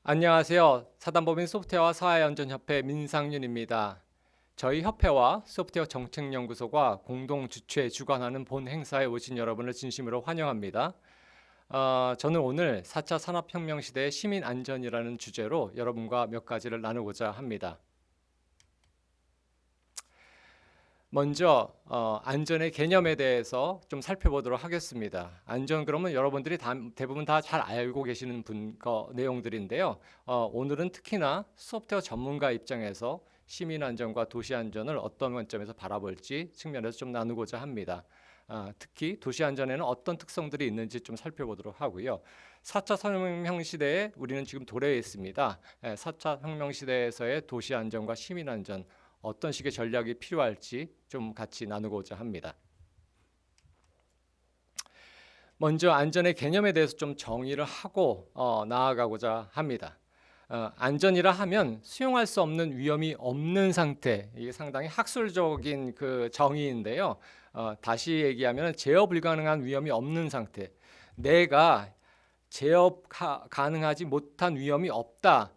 안녕하세요. 사단법인 소프트웨어와 사회안전협회 민상윤입니다. 저희 협회와 소프트웨어 정책연구소가 공동 주최 주관하는 본 행사에 오신 여러분을 진심으로 환영합니다. 저는 오늘 4차 산업혁명 시대의 시민안전이라는 주제로 여러분과 몇 가지를 나누고자 합니다. 먼저 안전의 개념에 대해서 좀 살펴보도록 하겠습니다. 안전 그러면 여러분들이 대부분 다 잘 알고 계시는 내용들인데요. 오늘은 특히나 소프트웨어 전문가 입장에서 시민 안전과 도시 안전을 어떤 관점에서 바라볼지 측면에서 좀 나누고자 합니다. 특히 도시 안전에는 어떤 특성들이 있는지 좀 살펴보도록 하고요. 4차 산업혁명 시대에 우리는 지금 도래해 있습니다. 4차 혁명 시대에서의 도시 안전과 시민 안전 어떤 식의 전략이 필요할지 좀 같이 나누고자 합니다. 먼저 안전의 개념에 대해서 좀 정의를 하고 나아가고자 합니다. 안전이라 하면 수용할 수 없는 위험이 없는 상태, 이게 상당히 학술적인 그 정의인데요. 다시 얘기하면 제어 불가능한 위험이 없는 상태, 내가 제어 가능하지 못한 위험이 없다.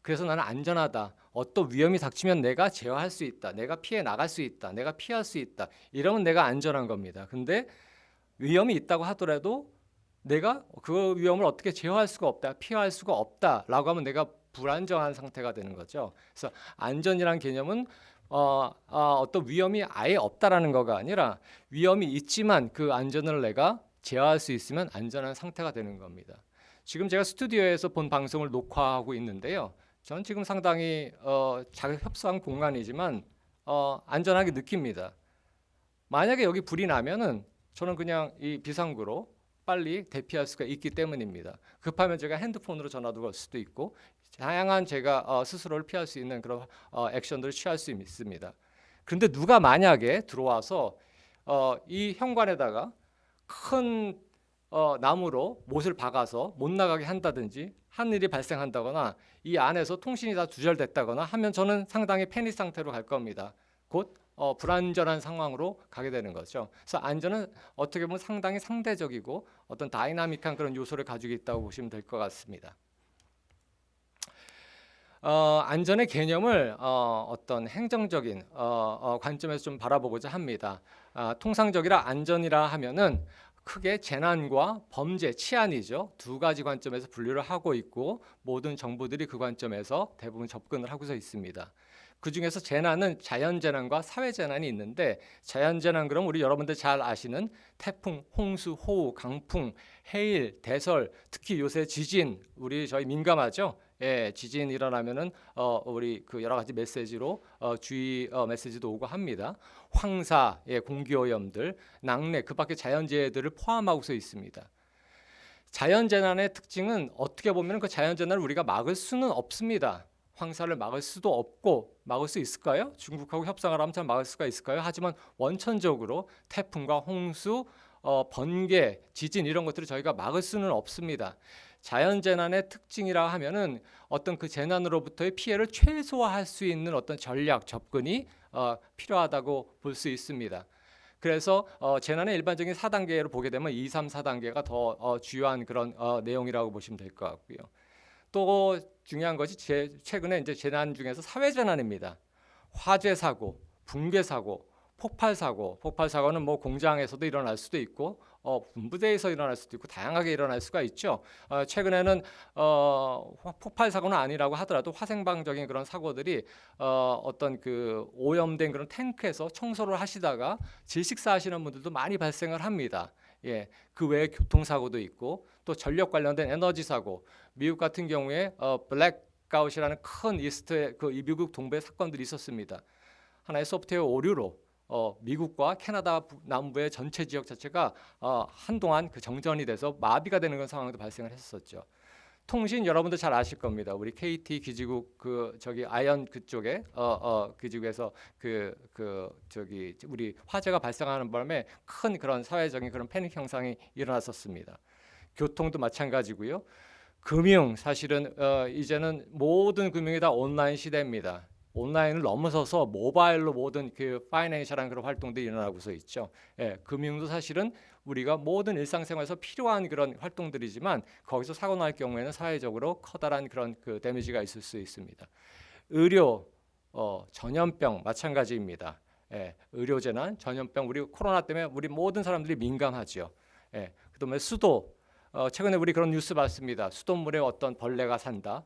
그래서 나는 안전하다. 어떤 위험이 닥치면 내가 제어할 수 있다. 내가 피해 나갈 수 있다. 내가 피할 수 있다. 이러면 내가 안전한 겁니다. 근데 위험이 있다고 하더라도 내가 그 위험을 어떻게 제어할 수가 없다. 피할 수가 없다라고 하면 내가 불안정한 상태가 되는 거죠. 그래서 안전이란 개념은 어떤 위험이 아예 없다라는 거가 아니라 위험이 있지만 그 안전을 내가 제어할 수 있으면 안전한 상태가 되는 겁니다. 지금 제가 스튜디오에서 본 방송을 녹화하고 있는데요. 저는 지금 상당히 자격 협소한 공간이지만 안전하게 느낍니다. 만약에 여기 불이 나면은 저는 그냥 이 비상구로 빨리 대피할 수가 있기 때문입니다. 급하면 제가 핸드폰으로 전화도 걸 수도 있고 다양한 제가 스스로를 피할 수 있는 그런 액션들을 취할 수 있습니다. 그런데 누가 만약에 들어와서 이 현관에다가 큰 나무로 못을 박아서 못 나가게 한다든지 한 일이 발생한다거나 이 안에서 통신이 다 두절됐다거나 하면 저는 상당히 패닉 상태로 갈 겁니다. 곧 불안전한 상황으로 가게 되는 거죠. 그래서 안전은 어떻게 보면 상당히 상대적이고 어떤 다이나믹한 그런 요소를 가지고 있다고 보시면 될 것 같습니다. 안전의 개념을 어떤 행정적인 관점에서 좀 바라보고자 합니다. 통상적이라 안전이라 하면은 크게 재난과 범죄, 치안이죠. 두 가지 관점에서 분류를 하고 있고 모든 정부들이 그 관점에서 대부분 접근을 하고서 있습니다. 그 중에서 재난은 자연재난과 사회재난이 있는데 자연재난 그럼 우리 여러분들 잘 아시는 태풍, 홍수, 호우, 강풍, 해일, 대설, 특히 요새 지진 저희 민감하죠. 예, 지진 일어나면은 우리 그 여러 가지 메시지로 주의 메시지도 오고 합니다. 황사, 예, 공기오염들, 낙뢰, 그밖에 자연재해들을 포함하고서 있습니다. 자연재난의 특징은 어떻게 보면 그 자연재난을 우리가 막을 수는 없습니다. 황사를 막을 수도 없고 막을 수 있을까요? 중국하고 협상을 하면 잘 막을 수가 있을까요? 하지만 원천적으로 태풍과 홍수, 번개, 지진 이런 것들을 저희가 막을 수는 없습니다. 자연재난의 특징이라 하면은 어떤 그 재난으로부터의 피해를 최소화할 수 있는 어떤 전략 접근이 필요하다고 볼 수 있습니다. 그래서 재난의 일반적인 4단계로 보게 되면 2, 3, 4단계가 더 주요한 그런 내용이라고 보시면 될 것 같고요. 또 중요한 것이 최근에 이제 재난 중에서 사회재난입니다. 화재 사고, 붕괴 사고, 폭발 사고. 폭발 사고는 뭐 공장에서도 일어날 수도 있고 분부대에서 일어날 수도 있고 다양하게 일어날 수가 있죠. 최근에는 폭발 사고는 아니라고 하더라도 화생방적인 그런 사고들이 어떤 그 오염된 그런 탱크에서 청소를 하시다가 질식사하시는 분들도 많이 발생을 합니다. 예, 그 외에 교통사고도 있고 또 전력 관련된 에너지 사고. 미국 같은 경우에 블랙아웃이라는 큰 이스트의 그 미국 동부의 사건들이 있었습니다. 하나의 소프트웨어 오류로 미국과 캐나다 남부의 전체 지역 자체가 한동안 그 정전이 돼서 마비가 되는 그런 상황도 발생을 했었죠. 통신 여러분들 잘 아실 겁니다. 우리 KT 기지국 아이언 그쪽에 기지국에서 우리 화재가 발생하는 바람에 큰 그런 사회적인 그런 패닉 현상이 일어났었습니다. 교통도 마찬가지고요. 금융 사실은 이제는 모든 금융이 다 온라인 시대입니다. 온라인을 넘어서서 모바일로 모든 그 파이낸셜한 그런 활동들이 일어나고서 있죠. 예, 금융도 사실은 우리가 모든 일상생활에서 필요한 그런 활동들이지만 거기서 사고 날 경우에는 사회적으로 커다란 그런 그 데미지가 있을 수 있습니다. 의료, 전염병 마찬가지입니다. 예, 의료 재난, 전염병, 우리 코로나 때문에 우리 모든 사람들이 민감하죠. 예, 그다음에 수도, 최근에 우리 그런 뉴스 봤습니다. 수돗물에 어떤 벌레가 산다.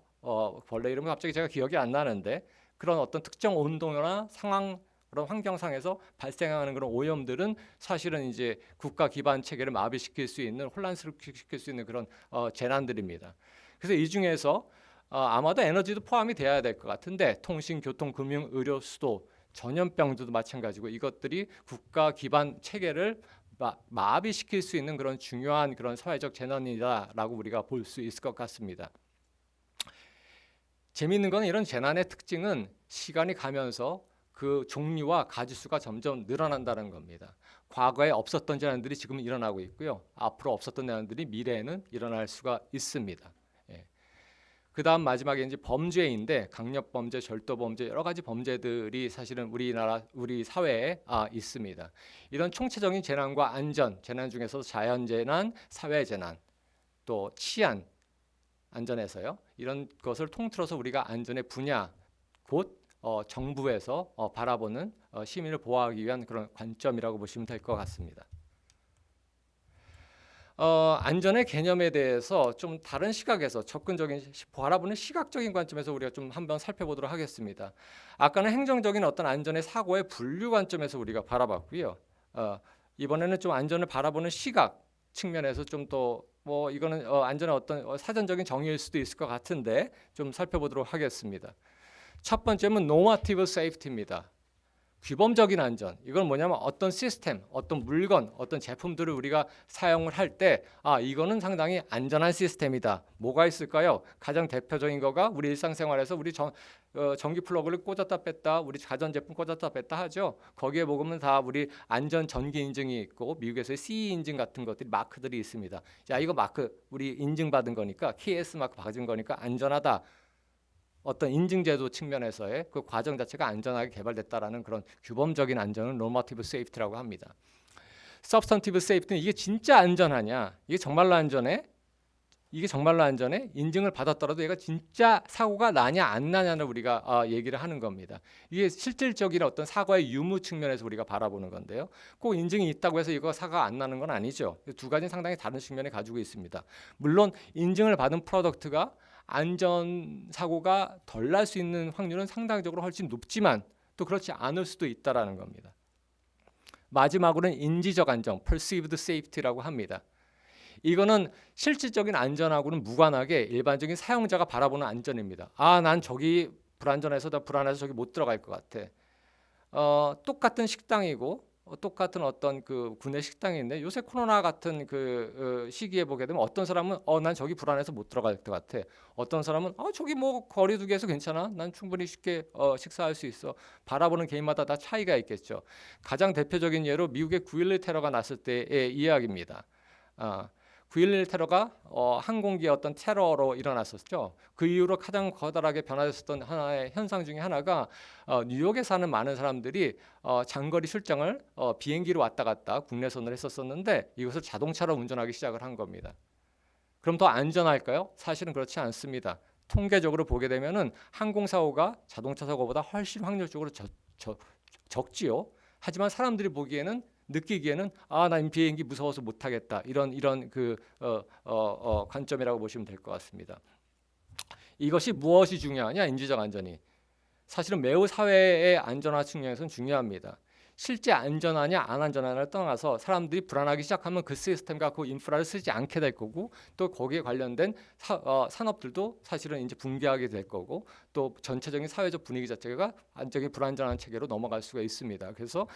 벌레 이름은 갑자기 제가 기억이 안 나는데 그런 어떤 특정 온도나 상황 그런 환경상에서 발생하는 그런 오염들은 사실은 이제 국가 기반 체계를 마비시킬 수 있는 혼란스럽게 시킬 수 있는 그런 재난들입니다. 그래서 이 중에서 아마도 에너지도 포함이 돼야 될 것 같은데 통신, 교통, 금융, 의료, 수도, 전염병도 마찬가지고 이것들이 국가 기반 체계를 마비시킬 수 있는 그런 중요한 그런 사회적 재난이다라고 우리가 볼 수 있을 것 같습니다. 재미있는 건 이런 재난의 특징은 시간이 가면서 그 종류와 가지수가 점점 늘어난다는 겁니다. 과거에 없었던 재난들이 지금 일어나고 있고요. 앞으로 없었던 재난들이 미래에는 일어날 수가 있습니다. 예. 그다음 마지막에 이제 범죄인데 강력 범죄, 절도 범죄 여러 가지 범죄들이 사실은 우리 사회에 있습니다. 이런 총체적인 재난과 안전, 재난 중에서도 자연 재난, 사회 재난, 또 치안 안전에서요. 이런 것을 통틀어서 우리가 안전의 분야, 곧 정부에서 바라보는 시민을 보호하기 위한 그런 관점이라고 보시면 될 것 같습니다. 안전의 개념에 대해서 좀 다른 시각에서 접근적인 바라보는 시각적인 관점에서 우리가 좀 한번 살펴보도록 하겠습니다. 아까는 행정적인 어떤 안전의 사고의 분류 관점에서 우리가 바라봤고요. 이번에는 좀 안전을 바라보는 시각 측면에서 좀 더 이거는 안전의 어떤 사전적인 정의일 수도 있을 것 같은데 좀 살펴보도록 하겠습니다. 첫 번째는 normative safety입니다. 규범적인 안전. 이건 뭐냐면 어떤 시스템, 어떤 물건, 어떤 제품들을 우리가 사용을 할 때 이거는 상당히 안전한 시스템이다. 뭐가 있을까요? 가장 대표적인 거가 우리 일상생활에서 우리 전기 플러그를 꽂았다 뺐다, 우리 가전제품 꽂았다 뺐다 하죠. 거기에 보면 다 우리 안전 전기 인증이 있고 미국에서의 CE 인증 같은 것들이 마크들이 있습니다. 자, 이거 마크 우리 인증받은 거니까 KS 마크 받은 거니까 안전하다. 어떤 인증제도 측면에서의 그 과정 자체가 안전하게 개발됐다라는 그런 규범적인 안전을 normative safety라고 합니다. substantive safety는 이게 진짜 안전하냐? 이게 정말로 안전해? 이게 정말로 안전해? 인증을 받았더라도 얘가 진짜 사고가 나냐 안 나냐를 우리가 얘기를 하는 겁니다. 이게 실질적인 어떤 사고의 유무 측면에서 우리가 바라보는 건데요. 꼭 인증이 있다고 해서 이거 사고가 안 나는 건 아니죠. 두 가지는 상당히 다른 측면을 가지고 있습니다. 물론 인증을 받은 프로덕트가 안전 사고가 덜 날 수 있는 확률은 상당적으로 훨씬 높지만 또 그렇지 않을 수도 있다라는 겁니다. 마지막으로는 인지적 안전, perceived safety라고 합니다. 이거는 실질적인 안전하고는 무관하게 일반적인 사용자가 바라보는 안전입니다. 난 저기 불안전해서 나 불안해서 저기 못 들어갈 것 같아. 똑같은 식당이고 똑같은 어떤 그 구내 식당인데 요새 코로나 같은 그 시기에 보게 되면 어떤 사람은 난 저기 불안해서 못 들어갈 것 같아. 어떤 사람은 저기 뭐 거리두기해서 괜찮아. 난 충분히 쉽게 식사할 수 있어. 바라보는 개인마다 다 차이가 있겠죠. 가장 대표적인 예로 미국의 9.11 테러가 났을 때의 이야기입니다. 9.11 테러가 항공기의 어떤 테러로 일어났었죠. 그 이후로 가장 거달하게 변화됐었던 하나의 현상 중에 하나가 뉴욕에 사는 많은 사람들이 장거리 출장을 비행기로 왔다 갔다 국내선을 했었었는데 이것을 자동차로 운전하기 시작을 한 겁니다. 그럼 더 안전할까요? 사실은 그렇지 않습니다. 통계적으로 보게 되면은 항공사고가 자동차 사고보다 훨씬 확률적으로 적지요. 하지만 사람들이 보기에는 느끼기에는 난 비행기 무서워서 못 타겠다 이런 그 관점이라고 보시면 될 것 같습니다. 이것이 무엇이 중요하냐? 인지적 안전이 사실은 매우 사회의 안전화 측면에서는 중요합니다. 실제 안전하냐 안 안전하냐를 떠나서 사람들이 불안하기 시작하면 그 시스템과 그 인프라를 쓰지 않게 될 거고 또 거기에 관련된 산업들도 사실은 이제 붕괴하게 될 거고 또 전체적인 사회적 분위기 자체가 안정이 불안전한 체계로 넘어갈 수가 있습니다. 그래서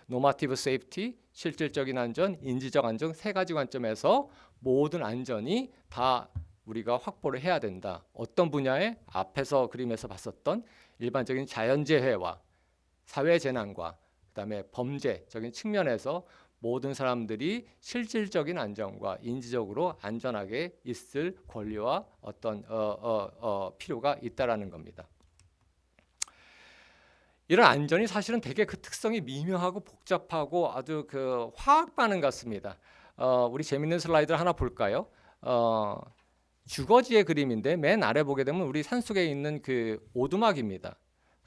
normative safety, 실질적인 안전, 인지적 안전 세 가지 관점에서 모든 안전이 다 우리가 확보를 해야 된다. 어떤 분야에 앞에서 그림에서 봤었던 일반적인 자연재해와 사회재난과 그다음에 범죄적인 측면에서 모든 사람들이 실질적인 안전과 인지적으로 안전하게 있을 권리와 어떤 필요가 있다라는 겁니다. 이런 안전이 사실은 되게 그 특성이 미묘하고 복잡하고 아주 그 화학 반응 같습니다. 우리 재밌는 슬라이드를 하나 볼까요? 주거지의 그림인데 맨 아래 보게 되면 우리 산속에 있는 그 오두막입니다.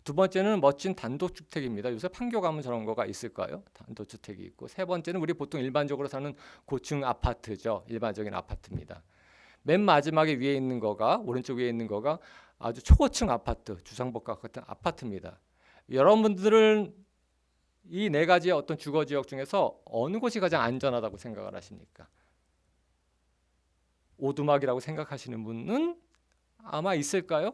두 번째는 멋진 단독주택입니다. 요새 판교 가면 저런 거가 있을까요? 단독주택이 있고, 세 번째는 우리 보통 일반적으로 사는 고층 아파트죠. 일반적인 아파트입니다. 맨 마지막에 위에 있는 거가, 오른쪽 위에 있는 거가 아주 초고층 아파트, 주상복합 같은 아파트입니다. 여러분들은 이 네 가지의 어떤 주거 지역 중에서 어느 곳이 가장 안전하다고 생각을 하십니까? 오두막이라고 생각하시는 분은 아마 있을까요?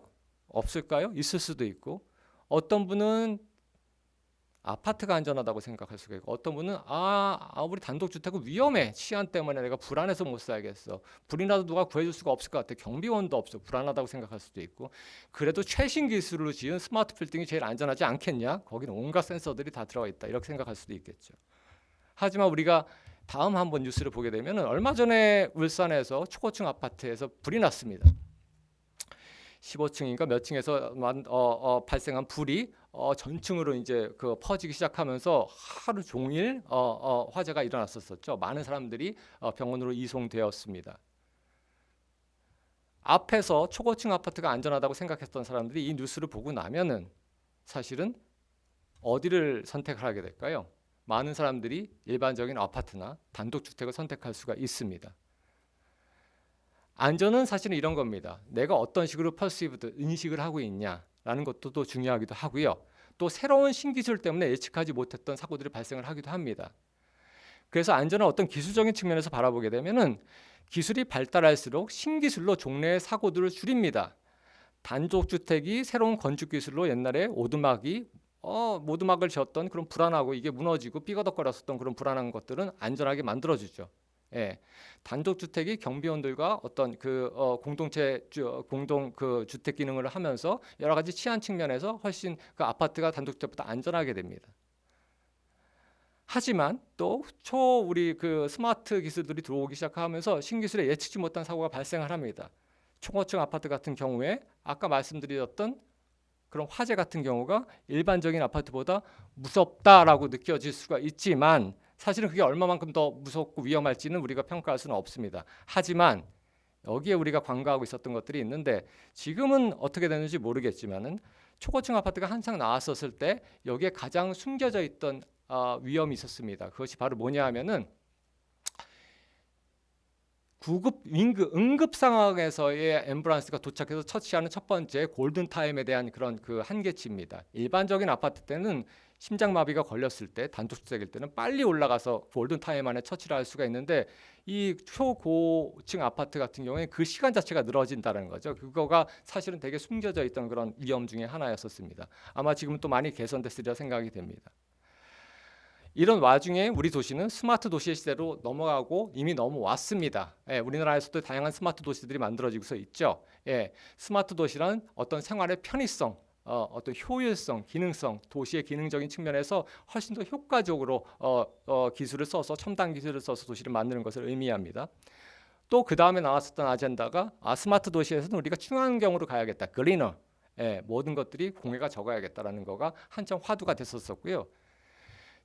없을까요? 있을 수도 있고, 어떤 분은 아파트가 안전하다고 생각할 수가 있고, 어떤 분은 우리 단독주택은 위험해, 치안 때문에 내가 불안해서 못 살겠어, 불이 나도 누가 구해줄 수가 없을 것 같아, 경비원도 없어, 불안하다고 생각할 수도 있고, 그래도 최신 기술로 지은 스마트 빌딩이 제일 안전하지 않겠냐, 거기는 온갖 센서들이 다 들어가 있다, 이렇게 생각할 수도 있겠죠. 하지만 우리가 다음 한번 뉴스를 보게 되면 얼마 전에 울산에서 초고층 아파트에서 불이 났습니다. 15층인가 몇 층에서 발생한 불이 전층으로 이제 그 퍼지기 시작하면서 하루 종일 화재가 일어났었죠. 많은 사람들이 병원으로 이송되었습니다. 앞에서 초고층 아파트가 안전하다고 생각했던 사람들이 이 뉴스를 보고 나면은 사실은 어디를 선택을 하게 될까요? 많은 사람들이 일반적인 아파트나 단독주택을 선택할 수가 있습니다. 안전은 사실은 이런 겁니다. 내가 어떤 식으로 퍼시브드, 인식을 하고 있냐라는 것도 또 중요하기도 하고요. 또 새로운 신기술 때문에 예측하지 못했던 사고들이 발생을 하기도 합니다. 그래서 안전을 어떤 기술적인 측면에서 바라보게 되면은 기술이 발달할수록 신기술로 종래의 사고들을 줄입니다. 단독주택이 새로운 건축 기술로 옛날에 오두막이 모두막을 지었던 그런 불안하고 이게 무너지고 삐거덕거렸었던 그런 불안한 것들은 안전하게 만들어주죠. 예, 단독주택이 경비원들과 어떤 그 공동 그 주택 기능을 하면서 여러 가지 치안 측면에서 훨씬 그 아파트가 단독주택보다 안전하게 됩니다. 하지만 또 우리 그 스마트 기술들이 들어오기 시작하면서 신기술에 예측지 못한 사고가 발생을 합니다. 초고층 아파트 같은 경우에 아까 말씀드렸던 그런 화재 같은 경우가 일반적인 아파트보다 무섭다라고 느껴질 수가 있지만 사실은 그게 얼마만큼 더 무섭고 위험할지는 우리가 평가할 수는 없습니다. 하지만 여기에 우리가 관가하고 있었던 것들이 있는데 지금은 어떻게 되는지 모르겠지만은 초고층 아파트가 한창 나왔었을 때 여기에 가장 숨겨져 있던 위험이 있었습니다. 그것이 바로 뭐냐 하면은 구급 응급 상황에서의 앰뷸런스가 도착해서 처치하는 첫 번째 골든 타임에 대한 그런 그 한계치입니다. 일반적인 아파트 때는 심장마비가 걸렸을 때 단독주택일 때는 빨리 올라가서 골든 타임 안에 처치를 할 수가 있는데 이 초고층 아파트 같은 경우에 그 시간 자체가 늘어진다는 거죠. 그거가 사실은 되게 숨겨져 있던 그런 위험 중에 하나였었습니다. 아마 지금은 또 많이 개선됐으리라 생각이 됩니다. 이런 와중에 우리 도시는 스마트 도시의 시대로 넘어가고 이미 넘어왔습니다. 예, 우리나라에서도 다양한 스마트 도시들이 만들어지고 있죠. 예, 스마트 도시란 어떤 생활의 편의성, 어떤 효율성, 기능성, 도시의 기능적인 측면에서 훨씬 더 효과적으로 기술을 써서 첨단 기술을 써서 도시를 만드는 것을 의미합니다. 또 그 다음에 나왔었던 아젠다가 스마트 도시에서는 우리가 친환경으로 가야겠다, 그리너. 예, 모든 것들이 공해가 적어야겠다라는 거가 한참 화두가 됐었고요.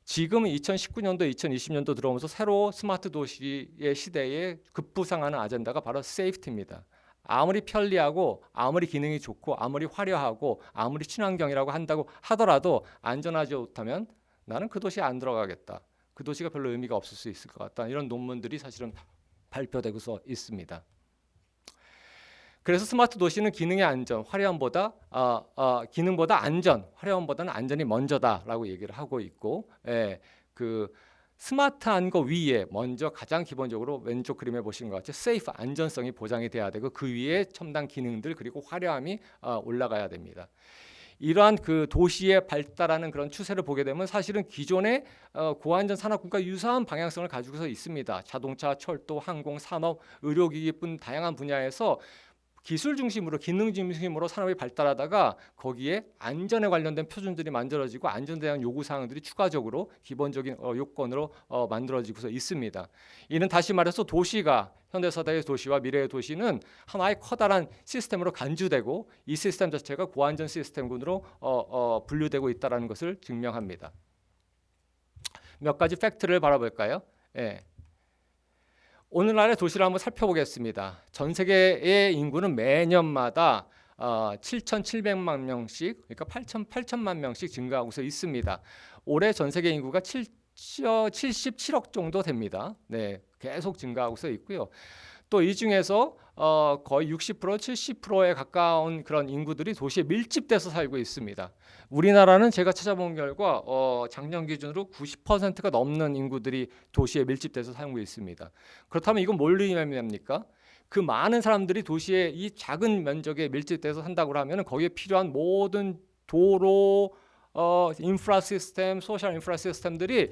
지금 2019년도, 2020년도 들어오면서 새로 스마트 도시의 시대에 급부상하는 아젠다가 바로 세이프티입니다. 아무리 편리하고 아무리 기능이 좋고 아무리 화려하고 아무리 친환경이라고 한다고 하더라도 안전하지 못하면 나는 그 도시에 안 들어가겠다. 그 도시가 별로 의미가 없을 수 있을 것 같다. 이런 논문들이 사실은 발표되고서 있습니다. 그래서 스마트 도시는 기능의 안전, 화려함보다 기능보다 안전, 화려함보다는 안전이 먼저다라고 얘기를 하고 있고, 그 스마트한 거 위에 먼저 가장 기본적으로 왼쪽 그림에 보신 것 같이 세이프, 안전성이 보장이 돼야 되고 그 위에 첨단 기능들 그리고 화려함이 올라가야 됩니다. 이러한 그 도시의 발달하는 그런 추세를 보게 되면 사실은 기존의 고안전 산업군과 유사한 방향성을 가지고서 있습니다. 자동차, 철도, 항공, 산업, 의료기기뿐 다양한 분야에서 기술 중심으로 기능 중심으로 산업이 발달하다가 거기에 안전에 관련된 표준들이 만들어지고 안전에 대한 요구 사항들이 추가적으로 기본적인 요건으로 만들어지고서 있습니다. 이는 다시 말해서 도시가 현대사회의 도시와 미래의 도시는 하나의 커다란 시스템으로 간주되고 이 시스템 자체가 고안전 시스템군으로 분류되고 있다는 것을 증명합니다. 몇 가지 팩트를 바라볼까요? 예. 오늘날의 도시를 한번 살펴보겠습니다. 전 세계의 인구는 매년마다 7,700만 명씩, 그러니까 8천만 명씩 증가하고서 있습니다. 올해 전 세계 인구가 77억 정도 됩니다. 네, 계속 증가하고서 있고요. 또 이 중에서 거의 60%, 70%에 가까운 그런 인구들이 도시에 밀집돼서 살고 있습니다. 우리나라는 제가 찾아본 결과 작년 기준으로 90%가 넘는 인구들이 도시에 밀집돼서 살고 있습니다. 그렇다면 이건 뭘 의미합니까? 그 많은 사람들이 도시에 이 작은 면적에 밀집돼서 산다고 하면 거기에 필요한 모든 도로, 인프라 시스템, 소셜 인프라 시스템들이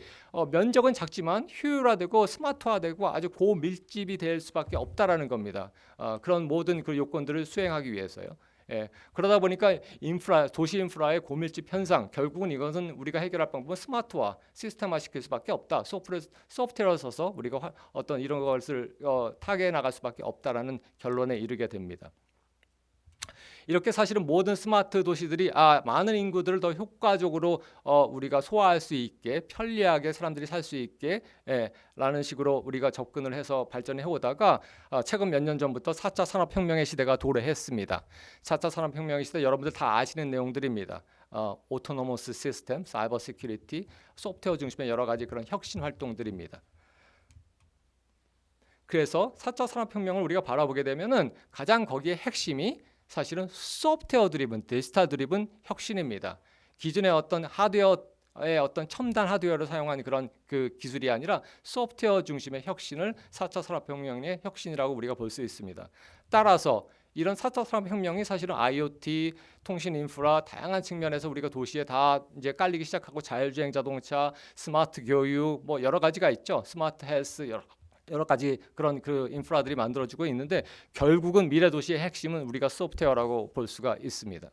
면적은 작지만 효율화되고 스마트화되고 아주 고밀집이 될 수밖에 없다라는 겁니다. 그런 모든 그 요건들을 수행하기 위해서요. 예, 그러다 보니까 도시 인프라의 고밀집 현상, 결국은 이것은 우리가 해결할 방법은 스마트화, 시스템화 시킬 수밖에 없다. 소프트웨어를 써서 우리가 어떤 이런 것을 타개해 나갈 수밖에 없다라는 결론에 이르게 됩니다. 이렇게 사실은 모든 스마트 도시들이 많은 인구들을 더 효과적으로 우리가 소화할 수 있게 편리하게 사람들이 살 수 있게 라는 식으로 우리가 접근을 해서 발전해 오다가 최근 몇 년 전부터 4차 산업혁명의 시대가 도래했습니다. 4차 산업혁명의 시대 여러분들 다 아시는 내용들입니다. 오토노머스 시스템, 사이버 시큐리티, 소프트웨어 중심의 여러 가지 그런 혁신 활동들입니다. 그래서 4차 산업혁명을 우리가 바라보게 되면은 가장 거기에 핵심이 사실은 소프트웨어 드리븐, 데이터 드리븐 혁신입니다. 기존의 어떤 하드웨어의 어떤 첨단 하드웨어를 사용한 그런 그 기술이 아니라 소프트웨어 중심의 혁신을 4차 산업혁명의 혁신이라고 우리가 볼 수 있습니다. 따라서 이런 4차 산업혁명이 사실은 IoT, 통신 인프라 다양한 측면에서 우리가 도시에 다 이제 깔리기 시작하고 자율주행 자동차, 스마트 교육 뭐 여러 가지가 있죠. 스마트 헬스 여러 가지 그런 그 인프라들이 만들어지고 있는데 결국은 미래 도시의 핵심은 우리가 소프트웨어라고 볼 수가 있습니다.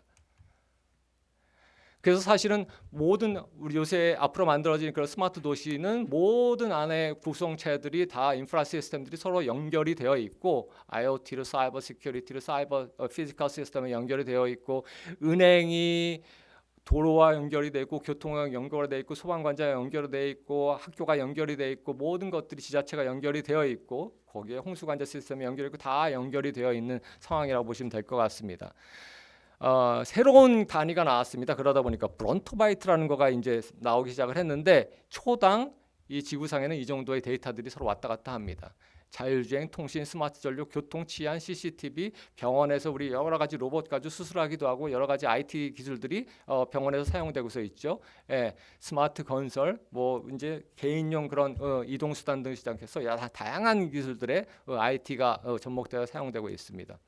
그래서 사실은 모든 우리 요새 앞으로 만들어진 그런 스마트 도시는 모든 안에 구성체들이 다 인프라 시스템들이 서로 연결이 되어 있고 IoT로 사이버 시큐리티로 사이버 피지컬 시스템에 연결이 되어 있고 은행이 도로와 연결이 돼 있고 교통과 연결이 돼 있고 소방관자와 연결이 돼 있고 학교가 연결이 돼 있고 모든 것들이 지자체가 연결이 되어 있고 거기에 홍수관제 시스템이 연결이 있고 다 연결이 되어 있는 상황이라고 보시면 될 것 같습니다. 새로운 단위가 나왔습니다. 그러다 보니까 브론토바이트라는 거가 이제 나오기 시작을 했는데 초당 이 지구상에는 이 정도의 데이터들이 서로 왔다 갔다 합니다. 자율주행, 통신, 스마트 전력, 교통, 치안, CCTV, 병원에서 우리 여러 가지 로봇 가지고 수술하기도 하고 여러 가지 IT 기술들이 병원에서 사용되고서 있죠. 스마트 건설, 뭐 이제 개인용 그런 이동 수단 등 시작해서 다양한 기술들의 IT가 접목되어 사용되고 있습니다.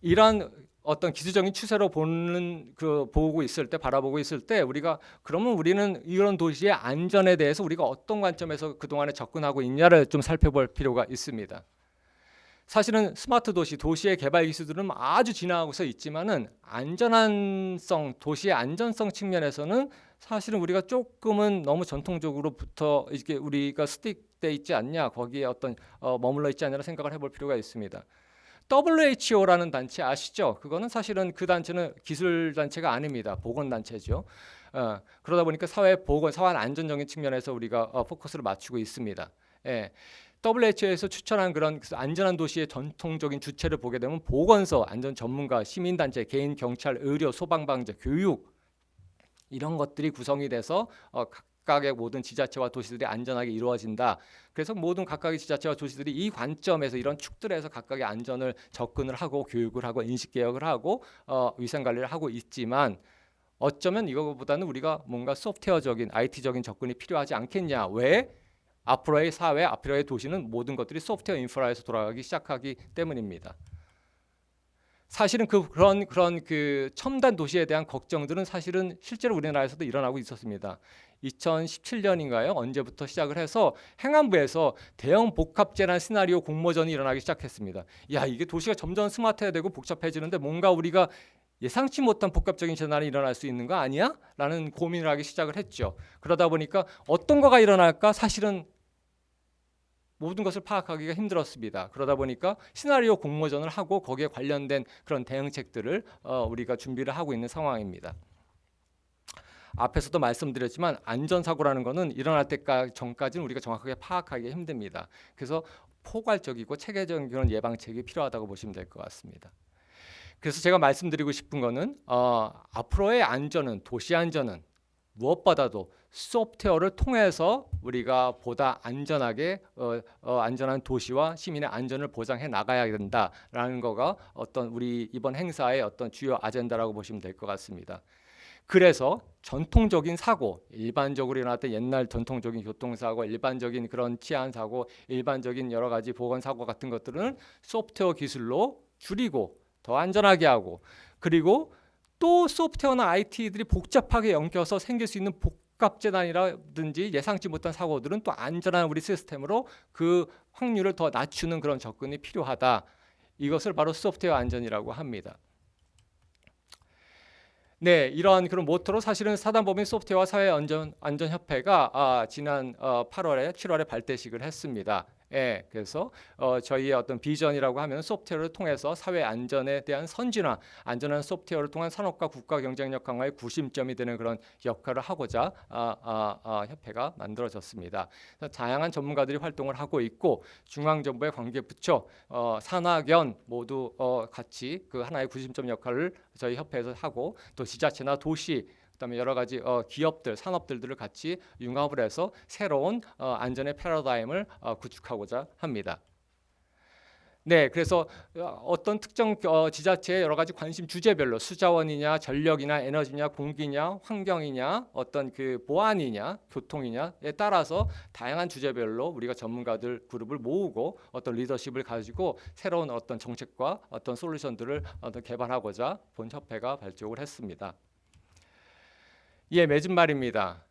이러한 어떤 기술적인 추세로 보고 있을 때 바라보고 있을 때 우리가 그러면 우리는 이런 도시의 안전에 대해서 우리가 어떤 관점에서 그동안에 접근하고 있냐를 좀 살펴볼 필요가 있습니다. 사실은 스마트 도시의 개발 기술들은 아주 진화하고서 있지만은 도시의 안전성 측면에서는 사실은 우리가 조금은 너무 전통적으로부터 이렇게 우리가 스틱돼 있지 않냐, 거기에 어떤 머물러 있지 않냐를 생각을 해볼 필요가 있습니다. WHO라는 단체 아시죠? 그거는 사실은 그 단체는 기술 단체가 아닙니다. 보건 단체죠. 그러다 보니까 사회 안전적인 측면에서 우리가 포커스를 맞추고 있습니다. WHO에서 추천한 그런 안전한 도시의 전통적인 주체를 보게 되면 보건소, 안전 전문가, 시민단체, 개인, 경찰, 의료, 소방방재, 교육 이런 것들이 구성이 돼서 각각의 모든 지자체와 도시들이 안전하게 이루어진다. 그래서 모든 각각의 지자체와 도시들이 이 관점에서 이런 축들에서 각각의 안전을 접근을 하고 교육을 하고 인식 개혁을 하고 위생 관리를 하고 있지만 어쩌면 이거보다는 우리가 뭔가 소프트웨어적인 IT적인 접근이 필요하지 않겠냐. 왜? 앞으로의 사회, 앞으로의 도시는 모든 것들이 소프트웨어 인프라에서 돌아가기 시작하기 때문입니다. 사실은 그런 그 첨단 도시에 대한 걱정들은 사실은 실제로 우리나라에서도 일어나고 있었습니다. 2017년인가요? 언제부터 시작을 해서 행안부에서 대형 복합 재난 시나리오 공모전이 일어나기 시작했습니다. 야, 이게 도시가 점점 스마트해야 되고 복잡해지는데 뭔가 우리가 예상치 못한 복합적인 재난이 일어날 수 있는 거 아니야? 라는 고민을 하기 시작을 했죠. 그러다 보니까 어떤 거가 일어날까? 사실은 모든 것을 파악하기가 힘들었습니다. 그러다 보니까 시나리오 공모전을 하고 거기에 관련된 그런 대응책들을 우리가 준비를 하고 있는 상황입니다. 앞에서도 말씀드렸지만 안전사고라는 것은 일어날 때까지 전까지는 우리가 정확하게 파악하기가 힘듭니다. 그래서 포괄적이고 체계적인 그런 예방책이 필요하다고 보시면 될 것 같습니다. 그래서 제가 말씀드리고 싶은 거는 앞으로의 안전은, 도시 안전은 무엇보다도 소프트웨어를 통해서 우리가 보다 안전하게 안전한 도시와 시민의 안전을 보장해 나가야 된다라는 거가 어떤 우리 이번 행사의 어떤 주요 아젠다라고 보시면 될 것 같습니다. 그래서 전통적인 사고, 일반적으로 일어났던 옛날 전통적인 교통사고, 일반적인 그런 치안 사고, 일반적인 여러 가지 보건 사고 같은 것들은 소프트웨어 기술로 줄이고 더 안전하게 하고, 그리고 또 소프트웨어나 IT들이 복잡하게 엮여서 생길 수 있는 복합 재난이라든지 예상치 못한 사고들은 또 안전한 우리 시스템으로 그 확률을 더 낮추는 그런 접근이 필요하다. 이것을 바로 소프트웨어 안전이라고 합니다. 네, 이러한 그런 모토로 사실은 사단법인 소프트웨어 사회안전협회가 지난 8월에 7월에 발대식을 했습니다. 예, 그래서 저희의 어떤 비전이라고 하면 소프트웨어를 통해서 사회 안전에 대한 선진화, 안전한 소프트웨어를 통한 산업과 국가 경쟁력 강화의 구심점이 되는 그런 역할을 하고자 협회가 만들어졌습니다. 다양한 전문가들이 활동을 하고 있고 중앙정부의 관계부처, 산하견 모두 같이 그 하나의 구심점 역할을 저희 협회에서 하고 또 지자체나 도시 그다음에 여러 가지 기업들, 산업들을 같이 융합을 해서 새로운 안전의 패러다임을 구축하고자 합니다. 네, 그래서 어떤 특정 지자체의 여러 가지 관심 주제별로 수자원이냐, 전력이냐, 에너지냐, 공기냐, 환경이냐, 어떤 그 보안이냐, 교통이냐에 따라서 다양한 주제별로 우리가 전문가들 그룹을 모으고 어떤 리더십을 가지고 새로운 어떤 정책과 어떤 솔루션들을 개발하고자 본 협회가 발족을 했습니다. 예, 맺은 말입니다.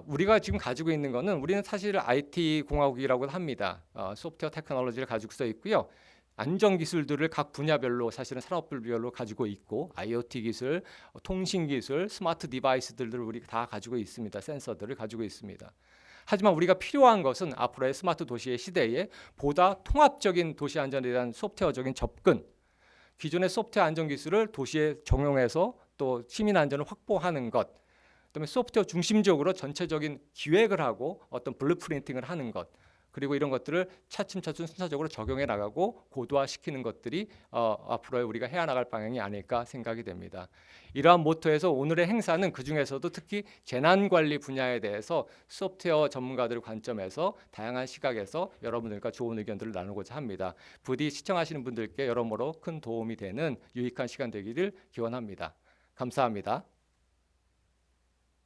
우리가 지금 가지고 있는 거는 우리는 사실 IT 공화국이라고 합니다. 소프트웨어 테크놀로지를 가지고 써 있고요. 안전 기술들을 각 분야별로 사실은 산업별로 가지고 있고 IoT 기술, 통신 기술, 스마트 디바이스들을 우리가 다 가지고 있습니다. 센서들을 가지고 있습니다. 하지만 우리가 필요한 것은 앞으로의 스마트 도시의 시대에 보다 통합적인 도시 안전에 대한 소프트웨어적인 접근, 기존의 소프트웨어 안전 기술을 도시에 적용해서 또 시민 안전을 확보하는 것, 그다음에 소프트웨어 중심적으로 전체적인 기획을 하고 어떤 블루프린팅을 하는 것, 그리고 이런 것들을 차츰차츰 순차적으로 적용해 나가고 고도화시키는 것들이 앞으로 우리가 해야 나갈 방향이 아닐까 생각이 됩니다. 이러한 모토에서 오늘의 행사는 그중에서도 특히 재난관리 분야에 대해서 소프트웨어 전문가들 관점에서 다양한 시각에서 여러분들과 좋은 의견들을 나누고자 합니다. 부디 시청하시는 분들께 여러모로 큰 도움이 되는 유익한 시간 되기를 기원합니다. 감사합니다.